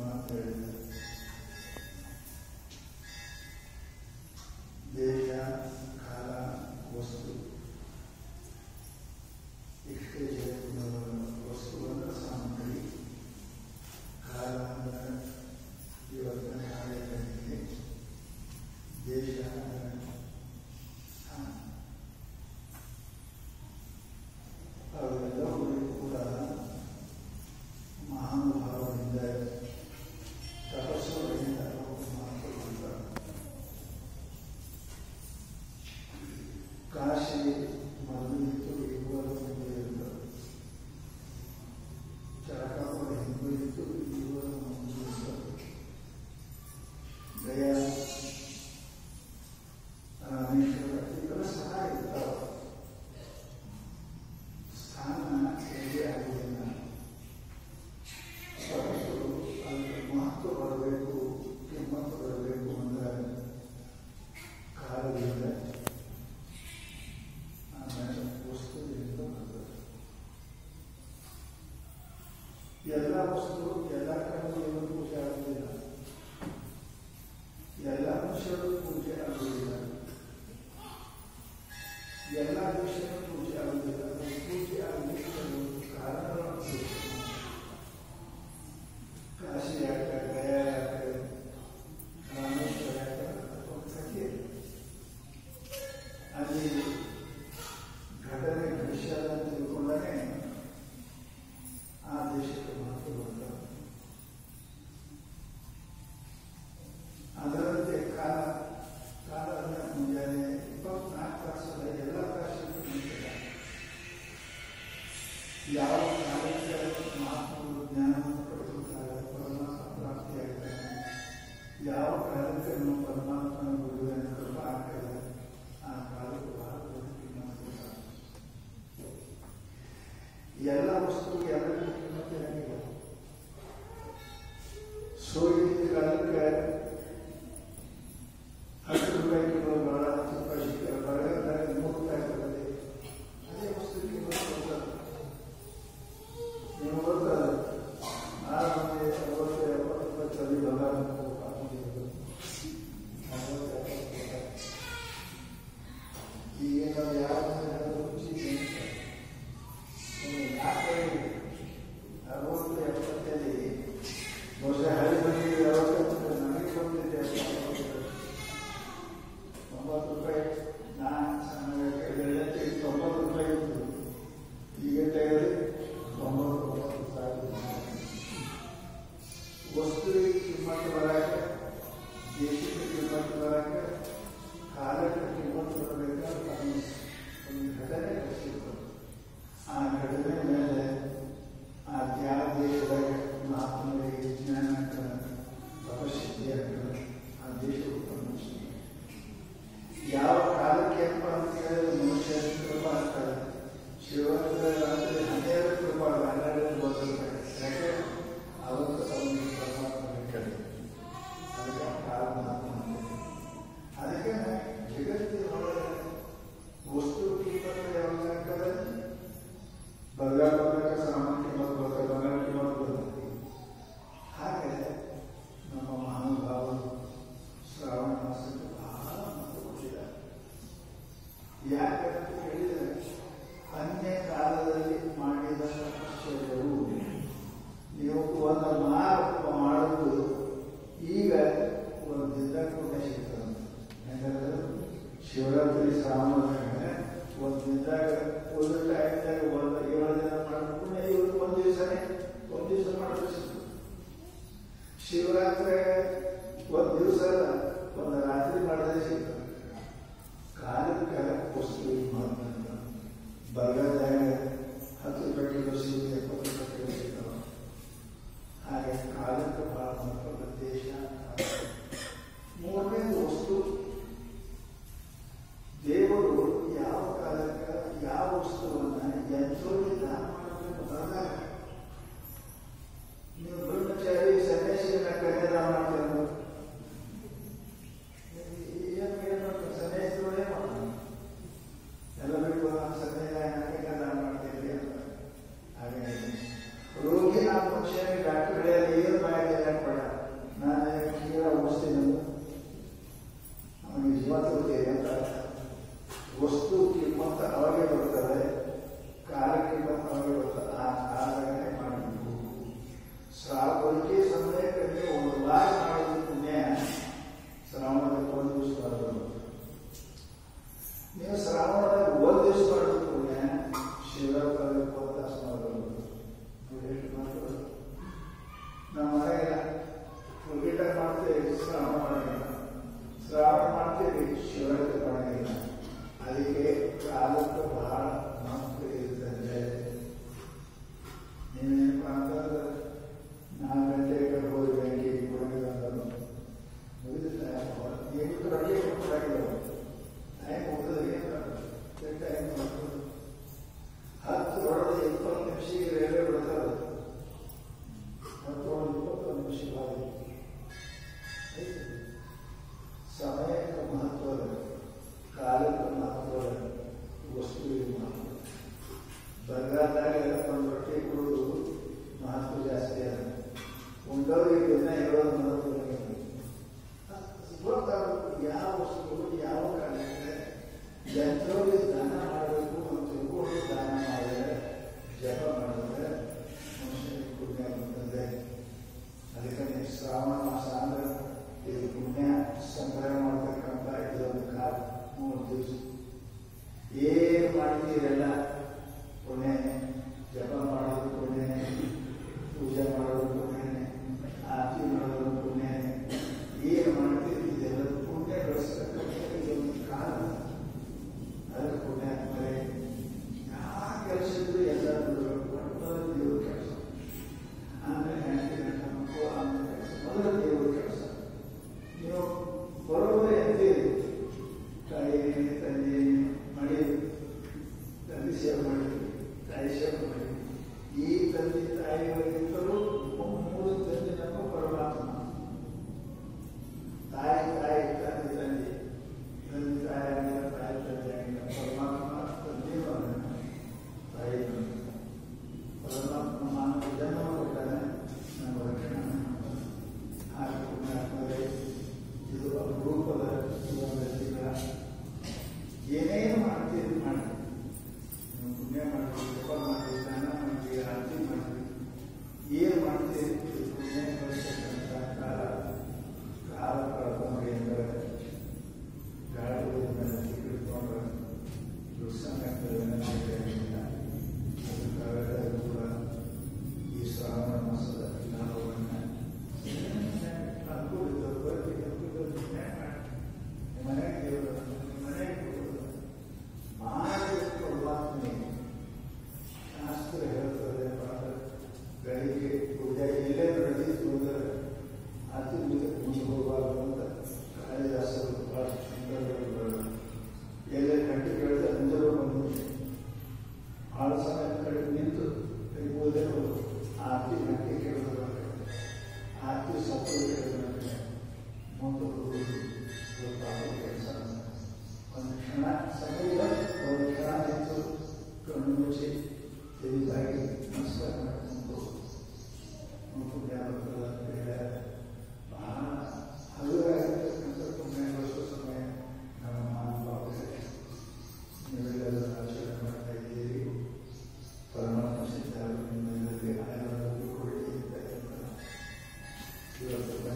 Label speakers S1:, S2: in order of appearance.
S1: ಮಾತು ಹೇಳಿದೆ. ದೇಶ, ಕಾಲ, ವಸ್ತು ಇಷ್ಟೇ ಜಗತ್ತಿನ ವಸ್ತು ಅಂದರೆ ಸಾಮಗ್ರಿ. ಕಾಲ ಅಂದರೆ ಇವತ್ತಿನ ಕಾರ್ಯಕ್ರಮಕ್ಕೆ, ದೇಶ ಅಂದರೆ ಸ್ಥಾನ. ಅವೆಲ್ಲವೂ ಕೂಡ ಮಹಾನುಭಾವರಿಂದ ತಪಸ್ಸುಗಳಿಂದ ಮಾತುಕೊಳ್ತಾರೆ. ಕಾಶಿ ಮೊದಲಿತ್ತು, ಇವರು ಮುಂದೆ ಇರುತ್ತದೆ. ಚರಕಾಪುರ ಹಿಂದೂ ಇತ್ತು, ಇವರು ಮುಂದೆ ಇರುತ್ತದೆ. ಗಯಾ, ರಾಮೇಶ್ವರ ಇವೆಲ್ಲ ಸಹ ಇರ್ತಾವೆ. ಸ್ಥಾನ ಹೇಗೆ ಆಗುವುದಿಲ್ಲ. ಹೊರತು ಅದಕ್ಕೆ ಮಹತ್ವ ಬರಬೇಕು, ಕಿಮ್ಮತ್ತು ಬರಬೇಕು ಅಂದರೆ ಕಾಲದಿಂದ, ಆಮೇಲೆ ವಸ್ತುವಿನಿಂದ ಬರ್ತದೆ. ಎಲ್ಲ ವಸ್ತು ಎಲ್ಲ ಕಡೆಗೂ ಪೂಜೆ ಆಗುವುದಿಲ್ಲ, ಎಲ್ಲ ಮನುಷ್ಯರು ಪೂಜೆ ಆಗುವುದಿಲ್ಲ, ಎಲ್ಲ ವಿಷಯಗಳು ಪೂಜೆ ಆಗುವುದಿಲ್ಲ. ಪೂಜೆ ಆಗಲಿಕ್ಕೆ ಕಾರಣಗಳನ್ನು ಬೇಕು. ಕಾಶಿ ಯಾಕೆ, ಗಯಾ ಯಾಕೆ, ರಾಮೇಶ್ವರ ಯಾಕೆ ಒಂದು ಕಥೆ ಇದೆ. ಅಲ್ಲಿ ಘಟನೆ ಘಟಿಸಲ್ಲ ಅಂತ ತಿಳ್ಕೊಂಡಾಗ ಆ ದೇಶಕ್ಕೆ ಮಹತ್ವ ಬರ್ತದೆ. ಅದರಂತೆ ಕಾಲ ಅಂದರೆ ಮುಂಜಾನೆ 24 ತಾಸು ಎಲ್ಲ ತಾಸು ಯಾವ ಕಾಲಕ್ಕೆ ಮಹಾತ್ಮರು ಜ್ಞಾನವನ್ನು ಪಡೆದುತ್ತಾರೆ, ಪರಮಾತ್ಮ ಪ್ರಾಪ್ತಿಯಾಗ್ತಾರೆ. ಯಾವ ಕಾಲಕ್ಕೆ ನಾವು ಪರಮಾತ್ಮನ ಗುರುವಿನ ಕೃಪಾ ಆಗ್ತದೆ, ಆ ಕಾಲಕ್ಕೆ ಬಹಳ ಕಿಮ್ಮತ್ತು. ಎಲ್ಲ ವಸ್ತು ಎಲ್ಲರಿಗೂ ಕಿಮ್ಮತ್ತು ಇರಂಗಿಲ್ಲ. ಸೋಲಿನ ಕಾಲಕ್ಕೆ 10 ರೂಪಾಯಿ ಕಿಲೋ ಬಹಳ, 10 ರೂಪಾಯಿ ಸಿಗ್ತದೆ. ಬರಗಾಲದಾಗ 3 ರೂಪಾಯಿ ಬರ್ತದೆ. ಅದೇ ವಸ್ತು ಕಿಮ್ಮತ್ತು ಬರ್ತದೆ. ನೀವು ಬರ್ತದೆ 60, 70 ಬಂಗಾರ ಈಗ ನಾವು ಯಾವ ರುಚಿ 60, 70 ಬಹುಶಃ ಹಳ್ಳಿ ಮಂದಿ 70 ನನಗೆ ಬಂದಿದೆ 90 ರೂಪಾಯಿ. ನಾನು ಬೆಳಗ್ಗೆ 90 ರೂಪಾಯಿ ಇತ್ತು, ಈಗ ತೆಗೆದು 90 ರೂಪಾಯಿ. ವಸ್ತುವಿಗೆ ಕಿಮ್ಮತ್ತು ಬರಕ್ಕೆ, ದೇಶಕ್ಕೆ ಕಿಮ್ಮತ್ತು ಬರಕ್ಕೆ, ಕಾಲಕ್ಕೆ ಕಿಮ್ಮತ್ತು ಬರಬೇಕಾದ್ರೆ ಒಂದು ಘಟನೆ ಕಲಿಸಿರ್ತದೆ. ಆ ಘಟನೆ ಮೇಲೆ ಆ ಯಾವ ದೇಶದಾಗ ಮಹಾತ್ಮರಿಗೆ ಜ್ಞಾನ ತಪಶಕ್ತಿ ಆಗ್ತದೆ, ಆ ದೇಶ ಉತ್ಪನ್ನ. ಯಾವ ಕಾಲಕ್ಕೆ ಏನಪ್ಪ ಅಂತ ಹೇಳಿದ್ರೆ ಮನುಷ್ಯ ಕೃಪ ಆಗ್ತದೆ. ಶಿವರಾತ್ರಿ 12 ಕೃಪ, 12 ಬರ್ತಾರೆ. ಯಾಕೆ ಅವತ್ತು ಅವನಿಗೆ ಪರಮಾತ್ಮ ಕಡೆ, ಅದಕ್ಕೆ ಕಾಲ ಮಹಾತ್ಮ. ಅದಕ್ಕೆ ಜಗತ್ತಿನೊಳಗೆ ವಸ್ತು ಕಿಮ್ಮತ್ತು ಯಾವಾಗ ಆಗ್ತದೆ, ಬಂಗಾರ ಬಂದಾಗ ಸಾಮಾನ್ಯ ಕಿಮ್ಮತ್ತು ಬರ್ತದೆ, ಬಂಗಾರ ಕಿಮ್ಮತ್ತು ಬರ್ತದೆ. ಹಾಗೆ ನಮ್ಮ ಮಹಾನುಭಾವರು ಶ್ರಾವಣ ಮಾಸಕ್ಕೆ ಬಹಳ ಮಹತ್ವ ಕೊಟ್ಟಿದ್ದಾರೆ. ಯಾಕಂತ ಹೇಳಿದರೆ ಅನ್ಯ ಕಾಲದಲ್ಲಿ ಮಾಡಿದ ತಪಶ್ಚರ್ಯವು ನೀವು ಒಂದು ಮಾರ್ಪ ಮಾಡುವುದು ಈಗ ಒಂದು ದಿನ ಕೂಡ ಸಿಗ್ತದೆ. ಯಾಕಂದ್ರೆ ಶಿವರಾತ್ರಿ ಶ್ರಾವಣ ಒಂದು ದಿನದಾಗ ಒಂದು ಟೈಮ್ದಾಗ ಒಂದು 7 ದಿನ ಮಾಡಬೇಕು, ಇವರು ಒಂದು ದಿವಸ ಮಾಡಬೇಕು. ಶಿವರಾತ್ರಿ ಒಂದು ದಿವಸ ಒಂದು ರಾತ್ರಿ ಮಾಡಿದ್ರೆ ಸಿಗ್ತದೆ. ಕಾಲಕ್ಕೆ ವಸ್ತು ಮಹತ್ವ. ಬರಗಾಲದಾಗ 10 ರೂಪಾಯಿ ಕಿಲೋ ಸಿಗುತ್ತೆ, 70 ರೂಪಾಯಿ ಕಿಲೋ ಸಿಗ್ತವೆ. ಹಾಗೆ ಕಾಲಕ್ಕೆ ಬಹಳ ಮಹತ್ವದ ದೇಶ. ಮೂರನೇದು ವಸ್ತು. ದೇವರು ಯಾವ ಕಾಲಕ್ಕೆ ಯಾವ ವಸ್ತುವನ್ನು ಎಂಥವ್ರಿಗೆ ದಾನ ಮಾಡಬೇಕು ಬರದಾಗ, ನೀವು ಬ್ರಹ್ಮಚಾರಿ ಸನ್ಯಾಸಿನ ಕನ್ಯಾದಾನ ಮಾಡ್ತೀರ, ಏನು ಮಾಡ್ತಾರೆ? ಸನ್ಯಾಸಿಗಳೇ ಮಾಡ್ತಾರೆ. ಎಲ್ಲ ಬಿಟ್ಟು ಸನ್ಯಾಸ ತಂದೆ ತಾಯಿಗಳಿಗಿಂತಲೂ ಮೂರು ತಂದೆ ನಮ್ಮ ಪರಮಾತ್ಮ. ತಾಯಿ ತಾಯಿ ತಂದೆ ತಂದೆ ತಂದೆ ತಾಯಿ ಆಗಿಲ್ಲ, ತಾಯಿ ತಂದೆ ಆಗಿಲ್ಲ. ಪರಮಾತ್ಮ ತಂದೆಯೂ ಅದನ್ನ ತಾಯಿ ಪರಮಾತ್ಮ ಮಾನವ ಜನ್ಮ ಕೊಟ್ಟಾನೆ, ನಮ್ಮ ರಕ್ಷಣೆ ಹಾಗೆ ಪುಣ್ಯಾತ್ಮರೇ, ಇದು ಅಪರೂಪದ ಒಂದು ಜೀವನ. ಏನೇನು ಮಾಡ್ತೀರಿ ಮಾಡಿ, ನೀವು ಪುಣ್ಯ ಮಾಡ್ತೀವಿ, ಜಪ ಮಾಡ್ತೀವಿ, ಸ್ನಾನ ಮಾಡ್ತೀವಿ, ಆರತಿ ಮಾಡ್ತೀವಿ, ಏನು ಮಾಡ್ತೀರಿ ಪುಣ್ಯ ಕಳಿಸ್ತಕ್ಕಂಥ ಕಾಲ ಕಳ್ಕೊಂಡ್ರಿ ಅಂದರೆ ಗಾಳಿಗಳಿಂದ ತಿಳ್ಕೊಂಡ್ರೆ ದುಸ್ಸಂಗತಿಗಳಿಂದ ಬೇಕಾಗಿಲ್ಲ. ಅದಕ್ಕಾಗದ ಕೂಡ ಈ ಶ್ರಾವಣ ಮಾಸದ ಲಾಭವನ್ನು ಮನೆಗೆ ದೇವರು ಮನೆಗೆ ಕೊಡೋದು ಮಾಡಿದ ಪರಮಾತ್ಮನಿಗೆ ಶಾಸ್ತ್ರ ಹೇಳ್ತದೆ. ಬೆಳಿಗ್ಗೆ ಪೂಜೆ ಎಲ್ಲೇ ನಡೆದಿತ್ತು ಅಂದರೆ ಅತಿ ಮುಂದೆ ಹೋಗಬಾರ್ದು ಅಂತ ಕಾಳಿದಾಸರು ಬಹಳ ಸಂದರ್ಭಗಳು ಎಲ್ಲೇ ಗಂಟೆ ಕೇಳಿದ್ರೆ ಅಂಜಲು ಬಂದು ಭಾಳ ಸಮಯ ಕಡೆ ನಿಂತು ಪೂಜೆ ಆರತಿ ಗಂಟೆ ಕೇಳಿದ್ರು, ಆರತಿ ಸತ್ತು ಕೇಳಿದ್ರೆ ಮುಂದೆ ಹೋಗುವುದು ಗೊತ್ತಾಗೋ ಕೆಲಸ. ಒಂದು ಕ್ಷಣ ಸಮಯ ಒಂದು ಕ್ಷಣ ನಿಂತು ಕಣ್ಣು ಮುಚ್ಚಿ ತಿಳಿದಾಗಿ ನಮಸ್ಕಾರ ಮಾಡಿಕೊಂಡು ಪುಣ್ಯ ಬಹಳ ಹಗುರಾಗಿರ್ತಕ್ಕಂಥ ಪುಣ್ಯ ಗಳಿಸೋ ಸಮಯ ನಮ್ಮ ಮಹಾನುಭಾವರಿಗೆ ನೀವೆಲ್ಲರೂ ಆಚರಣೆ ಮಾಡ್ತಾ ಇದ್ದೀರಿ. ಪರಮಾತ್ಮ ಸಿದ್ಧಾರು ನಿಮ್ಮೆಲ್ಲರಿಗೆ ಆಯುರ್ವೇದ ಕೊಡಿ ಅಂತ ಇವತ್ತು